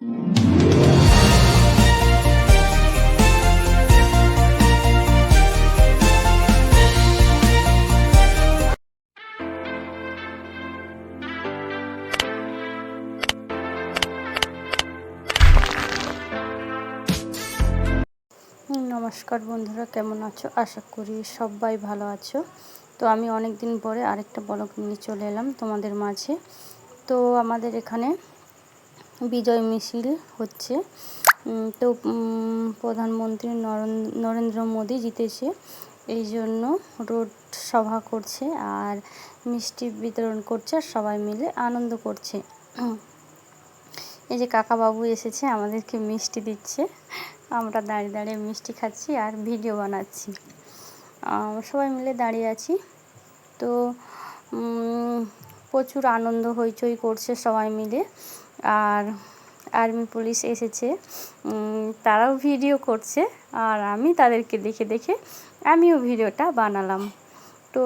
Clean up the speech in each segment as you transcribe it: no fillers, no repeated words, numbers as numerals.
নমস্কার বন্ধুরা, কেমন আছো? আশা করি সবাই ভালো আছো। তো আমি অনেক দিন পরে আরেকটা ব্লগ নিয়ে চলে এলাম তোমাদের মাঝে। তো আমাদের এখানে বিজয় মিছিল হচ্ছে। তো প্রধানমন্ত্রী নরেন্দ্র মোদী জিতেছে, এই জন্য রোড সভা করছে আর মিষ্টি বিতরণ করছে আর সবাই মিলে আনন্দ করছে। এই যে কাকাবাবু এসেছে, আমাদেরকে মিষ্টি দিচ্ছে। আমরা দাঁড়িয়ে দাঁড়িয়ে মিষ্টি খাচ্ছি আর ভিডিও বানাচ্ছি। সবাই মিলে দাঁড়িয়ে আছি। তো প্রচুর আনন্দ হইচই করছে সবাই মিলে। আর আর্মি পুলিশ এসেছে, তারাও ভিডিও করছে আর আমি তাদেরকে দেখে দেখে আমিও ভিডিওটা বানালাম। তো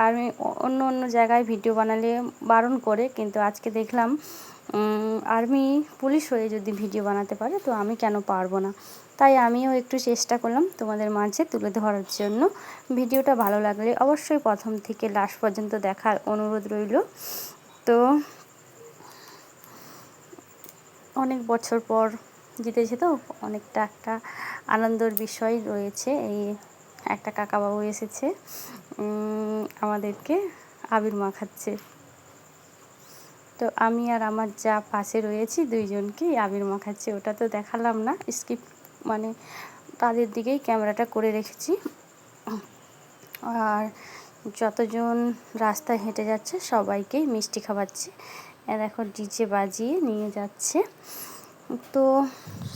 আর্মি অন্য অন্য জায়গায় ভিডিও বানালে বারণ করে, কিন্তু আজকে দেখলাম আর্মি পুলিশ হয়ে যদি ভিডিও বানাতে পারে তো আমি কেন পারবো না। তাই আমিও একটু চেষ্টা করলাম তোমাদের মাঝে তুলে ধরার জন্য। ভিডিওটা ভালো লাগলে অবশ্যই প্রথম থেকে লাস্ট পর্যন্ত দেখার অনুরোধ রইল। তো অনেক বছর পর জিতেছে, তো অনেকটা একটা আনন্দের বিষয় রয়েছে। এই একটা কাকাবাবু এসেছে, আমাদেরকে আবির মাখাচ্ছে। তো আমি আর আমার যা পাশে রয়েছি দুইজনকেই আবির মাখাচ্ছে। ওটা তো দেখালাম না, স্কিপ মানে তাদের দিকেই ক্যামেরাটা করে রেখেছি। আর যতজন রাস্তায় হেঁটে যাচ্ছে সবাইকেই মিষ্টি খাওয়াচ্ছে। দেখো ডিজে বাজিয়ে নিয়ে যাচ্ছে। তো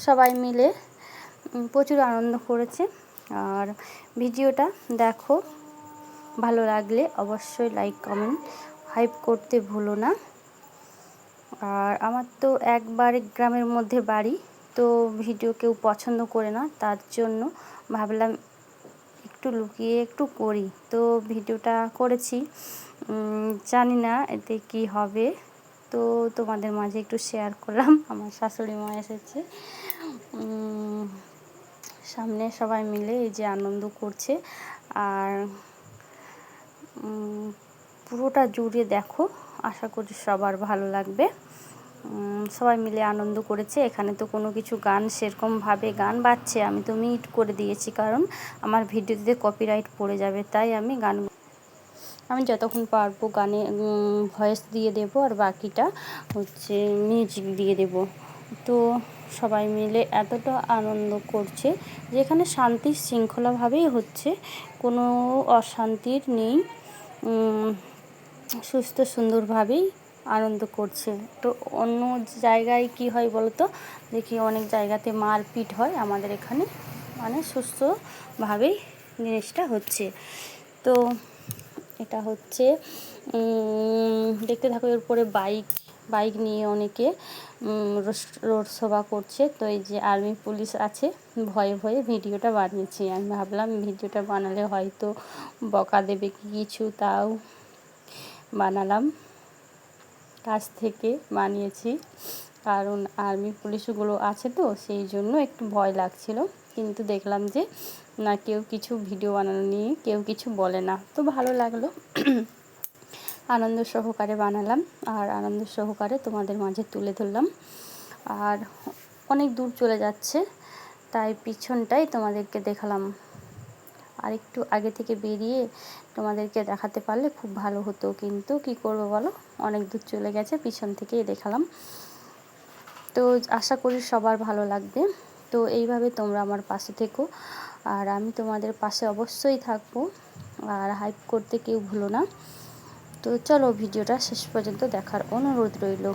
সবাই মিলে প্রচুর আনন্দ করেছে। আর ভিডিওটা দেখো, ভালো লাগলে অবশ্যই লাইক কমেন্ট হাইপ করতে ভুলো না। আর আমার তো একবারে গ্রামের মধ্যে বাড়ি, তো ভিডিও কেউ পছন্দ করে না, তার জন্য ভাবলাম একটু লুকিয়ে একটু করি। তো ভিডিওটা করেছি, জানি না এতে কি হবে, তো তোমাদের মাঝে একটু শেয়ার করলাম। আমার শাশুড়ি মা এসেছে, সামনে সবাই মিলে এই যে আনন্দ করছে। আর পুরোটা জুড়ে দেখো, আশা করি সবার ভালো লাগবে। সবাই মিলে আনন্দ করেছে। এখানে তো কোনো কিছু গান সেরকমভাবে গান বাজছে, আমি তো মিউট করে দিয়েছি, কারণ আমার ভিডিওতে কপিরাইট পড়ে যাবে। তাই আমি যতক্ষণ পারবো গানে ভয়েস দিয়ে দেব, আর বাকিটা হচ্ছে মিউজিক দিয়ে দেব। তো সবাই মিলে এতটা আনন্দ করছে, যেখানে শান্তি শৃঙ্খলাভাবেই হচ্ছে, কোনো অশান্তির নেই। সুস্থ সুন্দরভাবেই আনন্দ করছে। তো অন্য জায়গায় কি হয় বলো তো, দেখি অনেক জায়গাতে মারপিট হয়, আমাদের এখানে মানে সুস্থভাবেই জিনিসটা হচ্ছে। তো এটা হচ্ছে দেখতে থাকো। এরপরে বাইক নিয়ে অনেকে রোড শোভা করছে। তো এই যে আর্মি পুলিশ আছে, ভয়ে ভয়ে ভিডিওটা বানিয়েছি। আমি ভাবলাম ভিডিওটা বানালে হয়তো বকা দেবে কি কিছু, তাও বানালাম, কাছ থেকে বানিয়েছি। কারণ আর্মি পুলিশগুলো আছে তো, সেই জন্য একটু ভয় লাগছিল। কিন্তু দেখলাম যে না, কেউ কিছু ভিডিও বানানো নিয়ে কেউ কিছু বলে না, তো ভালো লাগলো। আনন্দ সহকারে বানালাম আর আনন্দ সহকারে তোমাদের মাঝে তুলে ধরলাম। আর অনেক দূর চলে যাচ্ছে, তাই পিছনটাই তোমাদেরকে দেখালাম। আর একটু আগে থেকে বেরিয়ে তোমাদেরকে দেখাতে পারলে খুব ভালো হতো, কিন্তু কি করবো বলো, অনেক দূর চলে গেছে, পিছন থেকেই দেখালাম। তো আশা করি সবার ভালো লাগবে। তো এইভাবে তোমরা আমার পাশে থেকো, আর আমি তোমাদের পাশে অবশ্যই থাকবো। আর হাইপ করতে কেউ ভুলো না। তো চলো ভিডিওটা শেষ পর্যন্ত দেখার অনুরোধ রইল।